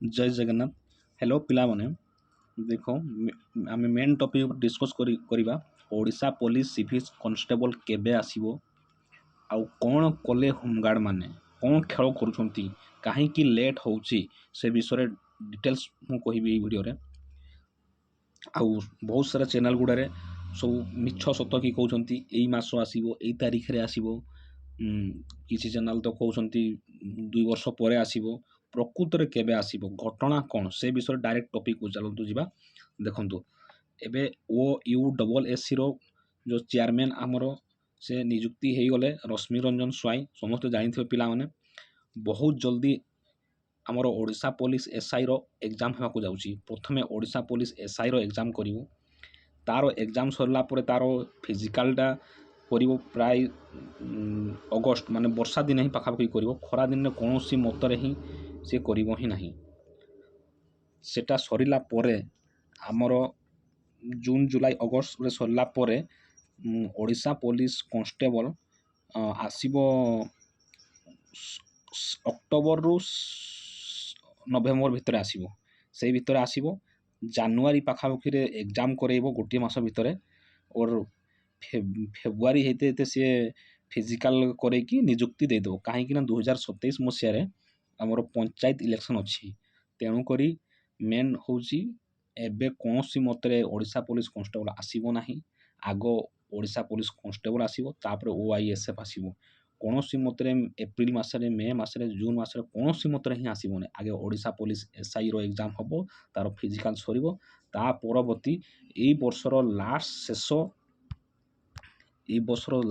जय जगन्नाथ। हेलो पिलाମାନେ ଦେଖ ଆମେ ମେନ୍ ଟପିକ୍ ଡିସ୍କସ୍ କରିବା ଓଡ଼ିଶା ପୋଲିସ ସିଭିଲ୍ କନଷ୍ଟେବଲ୍ କେବେ ଆସିବ ଆଉ କ'ଣ କଲେ ହୋମଗାର୍ଡ଼ ମାନେ କ'ଣ ଖେଳ କରୁଛନ୍ତି କାହିଁକି ଲେଟ୍ ହେଉଛି ସେ ବିଷୟରେ ଡିଟେଲ୍ସ ମୁଁ କହିବି ଏଇ ଭିଡ଼ିଓରେ। ଆଉ ବହୁତ ସାରା ଚ୍ୟାନେଲ୍ ଗୁଡ଼ାରେ ସବୁ ମିଛ ସତ କି କହୁଛନ୍ତି ଏଇ ମାସ ଆସିବ ଏଇ ତାରିଖରେ ଆସିବ, କିଛି ଚ୍ୟାନେଲ୍ ତ କହୁଛନ୍ତି 2 ବର୍ଷ ପରେ ଆସିବ। ପ୍ରକୃତରେ କେବେ ଆସିବ ଘଟଣା କ'ଣ ସେ ବିଷୟରେ ଡାଇରେକ୍ଟ ଟପିକ୍କୁ ଚାଲନ୍ତୁ ଯିବା। ଦେଖନ୍ତୁ ଏବେ OUSSର ଯେଉଁ ଚେୟାରମ୍ୟାନ୍ ଆମର ସେ ନିଯୁକ୍ତି ହେଇଗଲେ ରଶ୍ମି ରଞ୍ଜନ ସ୍ୱାଇଁ, ସମସ୍ତେ ଜାଣିଥିବେ ପିଲାମାନେ। ବହୁତ ଜଲ୍ଦି ଆମର ଓଡ଼ିଶା ପୋଲିସ SIର ଏକ୍ଜାମ୍ ହେବାକୁ ଯାଉଛି। ପ୍ରଥମେ ଓଡ଼ିଶା ପୋଲିସ SIର ଏକ୍ଜାମ୍ କରିବ, ତାର ଏକ୍ଜାମ୍ ସରିଲା ପରେ ତାର ଫିଜିକାଲଟା କରିବ ପ୍ରାୟ ଅଗଷ୍ଟ ମାନେ ବର୍ଷା ଦିନେ ହିଁ ପାଖାପାଖି କରିବ, ଖରା ଦିନରେ କୌଣସି ମତରେ ହିଁ ସେ କରିବ ହିଁ ନାହିଁ। ସେଟା ସରିଲା ପରେ ଆମର ଜୁନ୍ ଜୁଲାଇ ଅଗଷ୍ଟରେ ସରିଲା ପରେ ଓଡ଼ିଶା ପୋଲିସ କନଷ୍ଟେବଲ୍ ଆସିବ ଅକ୍ଟୋବରରୁ ନଭେମ୍ବର ଭିତରେ ଆସିବ। ସେଇ ଭିତରେ ଆସିବ, ଜାନୁଆରୀ ପାଖାପାଖିରେ ଏକ୍ଜାମ୍ କରେଇବ ଗୋଟିଏ ମାସ ଭିତରେ। ଓର ଫେବୃଆରୀ ହେଇତେ ହେଇତେ ସିଏ ଫିଜିକାଲ୍ କରେଇକି ନିଯୁକ୍ତି ଦେଇଦେବ। କାହିଁକିନା 2027 ମସିହାରେ ଆମର ପଞ୍ଚାୟତ ଇଲେକ୍ସନ୍ ଅଛି। ତେଣୁକରି ମେନ୍ ହେଉଛି ଏବେ କୌଣସି ମତରେ ଓଡ଼ିଶା ପୋଲିସ କନଷ୍ଟେବଲ୍ ଆସିବ ନାହିଁ। ଆଗ ଓଡ଼ିଶା ପୋଲିସ କନଷ୍ଟେବଲ୍ ଆସିବ, ତାପରେ OISF ଆସିବ। କୌଣସି ମତରେ ଏପ୍ରିଲ ମାସରେ, ମେ ମାସରେ, ଜୁନ୍ ମାସରେ କୌଣସି ମତରେ ହିଁ ଆସିବନି। ଆଗେ ଓଡ଼ିଶା ପୋଲିସ SIର ଏକ୍ଜାମ୍ ହେବ, ତାର ଫିଜିକାଲ୍ ସରିବ। ତା ପରବର୍ତ୍ତୀ ଏଇ ବର୍ଷର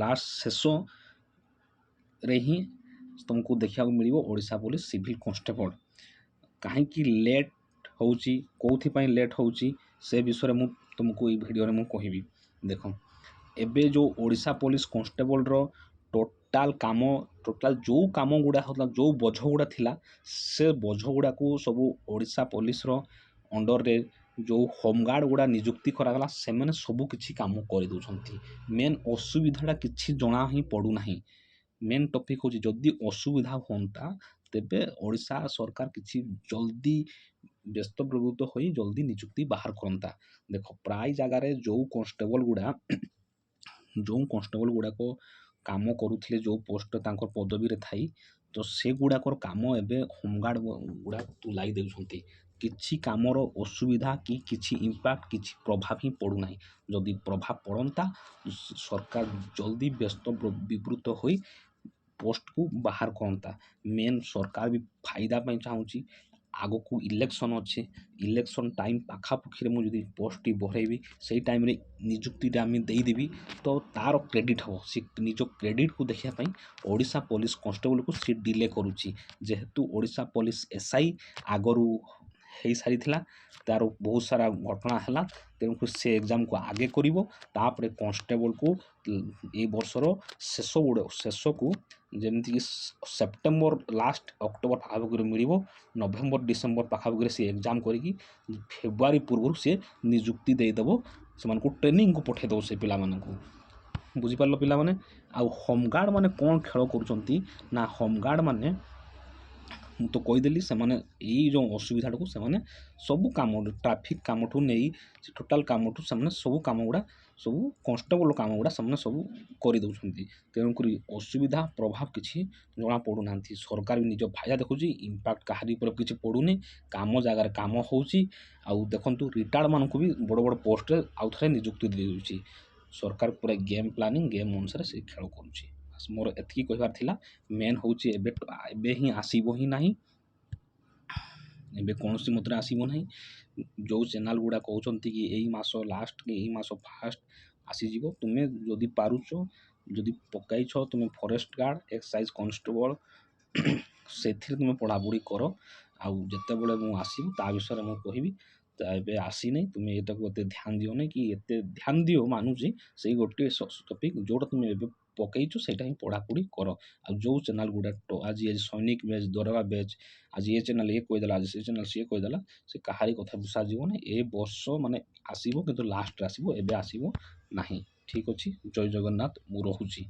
ଲାଷ୍ଟ ଶେଷରେ ହିଁ ତୁମକୁ ଦେଖିବାକୁ ମିଳିବ ଓଡ଼ିଶା ପୋଲିସ ସିଭିଲ୍ କନଷ୍ଟେବଲ୍। କାହିଁକି ଲେଟ୍ ହେଉଛି, କେଉଁଥିପାଇଁ ଲେଟ୍ ହେଉଛି ସେ ବିଷୟରେ ମୁଁ ତୁମକୁ ଏଇ ଭିଡ଼ିଓରେ ମୁଁ କହିବି। ଦେଖ ଏବେ ଯେଉଁ ଓଡ଼ିଶା ପୋଲିସ କନଷ୍ଟେବଲ୍ର ଟୋଟାଲ୍ ଯେଉଁ କାମ ଗୁଡ଼ା ହେଉଥିଲା, ଯେଉଁ ବୋଝ ଗୁଡ଼ା ଥିଲା, ସେ ବୋଝ ଗୁଡ଼ାକୁ ସବୁ ଓଡ଼ିଶା ପୋଲିସର ଅଣ୍ଡରରେ ଯେଉଁ ହୋମଗାର୍ଡ଼ ଗୁଡ଼ା ନିଯୁକ୍ତି କରାଗଲା ସେମାନେ ସବୁ କିଛି କାମ କରିଦେଉଛନ୍ତି। ମେନ୍ ଅସୁବିଧାଟା କିଛି ଜଣା ହିଁ ପଡ଼ୁନାହିଁ। ମେନ୍ ଟପିକ୍ ହେଉଛି ଯଦି ଅସୁବିଧା ହୁଅନ୍ତା ତେବେ ଓଡ଼ିଶା ସରକାର କିଛି ଜଲ୍ଦି ବ୍ୟସ୍ତପ୍ରବୃତ୍ତ ହୋଇ ଜଲ୍ଦି ନିଯୁକ୍ତି ବାହାର କରନ୍ତା। ଦେଖ ପ୍ରାୟ ଜାଗାରେ ଯେଉଁ କନଷ୍ଟେବଲ୍ ଗୁଡ଼ାକ କାମ କରୁଥିଲେ, ଯେଉଁ ପୋଷ୍ଟ ତାଙ୍କର ପଦବୀରେ ଥାଇ, ତ ସେଗୁଡ଼ାକର କାମ ଏବେ ହୋମଗାର୍ଡ଼ ଗୁଡ଼ା ତୁଲାଇ ଦେଉଛନ୍ତି। କିଛି କାମର ଅସୁବିଧା କି କିଛି ଇମ୍ପାକ୍ଟ, କିଛି ପ୍ରଭାବ ହିଁ ପଡ଼ୁନାହିଁ। ଯଦି ପ୍ରଭାବ ପଡ଼ନ୍ତା ସରକାର ଜଲ୍ଦି ବିବ୍ରତ ହୋଇ ପୋଷ୍ଟକୁ ବାହାର କରନ୍ତା। ମେନ୍ ସରକାର ବି ଫାଇଦା ପାଇଁ ଚାହୁଁଛି। ଆଗକୁ ଇଲେକ୍ସନ୍ ଅଛି, ଇଲେକ୍ସନ୍ ଟାଇମ୍ ପାଖାପାଖିରେ ମୁଁ ଯଦି ପୋଷ୍ଟଟି ବଢ଼େଇବି, ସେଇ ଟାଇମ୍ରେ ନିଯୁକ୍ତିଟା ଆମେ ଦେଇଦେବି ତ ତାର କ୍ରେଡ଼ିଟ୍ ହେବ। ସେ ନିଜ କ୍ରେଡ଼ିଟ୍କୁ ଦେଖିବା ପାଇଁ ଓଡ଼ିଶା ପୋଲିସ କନଷ୍ଟେବଲ୍କୁ ସେ ଡିଲେ କରୁଛି। ଯେହେତୁ ଓଡ଼ିଶା ପୋଲିସ SI ଆଗରୁ ହେଇସାରିଥିଲା, ତାର ବହୁତ ସାରା ଘଟଣା ହେଲା, ତେଣୁକରି ସେ ଏକ୍ଜାମ୍କୁ ଆଗେ କରିବ। ତାପରେ କନଷ୍ଟେବଲ୍କୁ ଏଇ ବର୍ଷର ଶେଷକୁ ଯେମିତିକି ସେପ୍ଟେମ୍ବର ଲାଷ୍ଟ ଅକ୍ଟୋବର ପାଖାପାଖିରେ ମିଳିବ, ନଭେମ୍ବର ଡିସେମ୍ବର ପାଖାପାଖିରେ ସେ ଏକ୍ଜାମ୍ କରିକି ଫେବୃଆରୀ ପୂର୍ବରୁ ସେ ନିଯୁକ୍ତି ଦେଇଦେବ। ସେମାନଙ୍କୁ ଟ୍ରେନିଂକୁ ପଠାଇ ଦେବ ସେ ପିଲାମାନଙ୍କୁ। ବୁଝିପାରିଲ ପିଲାମାନେ। ଆଉ ହୋମଗାର୍ଡ଼ ମାନେ କ'ଣ ଖେଳ କରୁଛନ୍ତି ନା, ହୋମଗାର୍ଡ଼ ମାନେ ମୁଁ ତ କହିଦେଲି ସେମାନେ ଏଇ ଯେଉଁ ଅସୁବିଧାଟାକୁ ସେମାନେ ସବୁ କାମ, ଟ୍ରାଫିକ୍ କାମଠୁ ନେଇ ସେ ଟୋଟାଲ୍ କାମଠୁ ସେମାନେ ସବୁ କାମ ଗୁଡ଼ା, ସବୁ କନଷ୍ଟେବଲ୍ କାମ ଗୁଡ଼ା ସେମାନେ ସବୁ କରିଦେଉଛନ୍ତି। ତେଣୁକରି ଅସୁବିଧା ପ୍ରଭାବ କିଛି ଜଣା ପଡ଼ୁନାହାନ୍ତି। ସରକାର ବି ନିଜ ଫାଇଦା ଦେଖୁଛି, ଇମ୍ପାକ୍ଟ କାହାରି ଉପରେ କିଛି ପଡ଼ୁନି, କାମ ଜାଗାରେ କାମ ହେଉଛି। ଆଉ ଦେଖନ୍ତୁ ରିଟାୟାର୍ଡ଼ମାନଙ୍କୁ ବି ବଡ଼ ବଡ଼ ପୋଷ୍ଟରେ ଆଉ ଥରେ ନିଯୁକ୍ତି ଦେଉଛି। ସରକାର ପୁରା ଗେମ୍ ପ୍ଲାନିଂ, ଗେମ୍ ଅନୁସାରେ ସେ ଖେଳ କରୁଛି। ମୋର ଏତିକି କହିବାର ଥିଲା। ମେନ୍ ହେଉଛି ଏବେ ହିଁ ଆସିବ ହିଁ ନାହିଁ, ଏବେ କୌଣସି ମତରେ ଆସିବ ନାହିଁ। ଯେଉଁ ଚ୍ୟାନେଲ୍ ଗୁଡ଼ା କହୁଛନ୍ତି କି ଏଇ ମାସ ଲାଷ୍ଟ କି ଏଇ ମାସ ଫାଷ୍ଟ ଆସିଯିବ, ତୁମେ ଯଦି ପାରୁଛ, ଯଦି ପକାଇଛ ତୁମେ ଫରେଷ୍ଟ ଗାର୍ଡ଼, ଏକ୍ସାଇଜ୍ କନଷ୍ଟେବଲ୍, ସେଥିରେ ତୁମେ ପଢ଼ାପଢ଼ି କର। ଆଉ ଯେତେବେଳେ ମୁଁ ଆସିବି ତା ବିଷୟରେ ମୁଁ କହିବି। ତ ଏବେ ଆସିନାହିଁ, ତୁମେ ଏଟାକୁ ଏତେ ଧ୍ୟାନ ଦିଅ ନାହିଁ, କି ଏତେ ଧ୍ୟାନ ଦିଅ ମାନୁଛି, ସେଇ ଗୋଟିଏ ଟପିକ୍ ଯେଉଁଟା ତୁମେ ଏବେ ପକାଇଛ ସେଇଟା ହିଁ ପଢ଼ାପଢ଼ି କର। ଆଉ ଯେଉଁ ଚ୍ୟାନେଲ୍ ଗୁଡ଼ା ଆଜି ସୈନିକ ବ୍ୟାଚ୍, ଦରୋଗା ବ୍ୟାଚ୍, ଆଜି ଏ ଚ୍ୟାନେଲ୍ ଏ କହିଦେଲା, ଆଜି ସେ ଚ୍ୟାନେଲ୍ ସିଏ କହିଦେଲା, ସେ କାହାରି କଥା ବିଶ୍ୱାସ ନାହିଁ। ଏ ବର୍ଷ ମାନେ ଆସିବ କିନ୍ତୁ ଲାଷ୍ଟରେ ଆସିବ, ଏବେ ଆସିବ ନାହିଁ। ଠିକ୍ ଅଛି, ଜୟ ଜଗନ୍ନାଥ, ମୁଁ ରହୁଛି।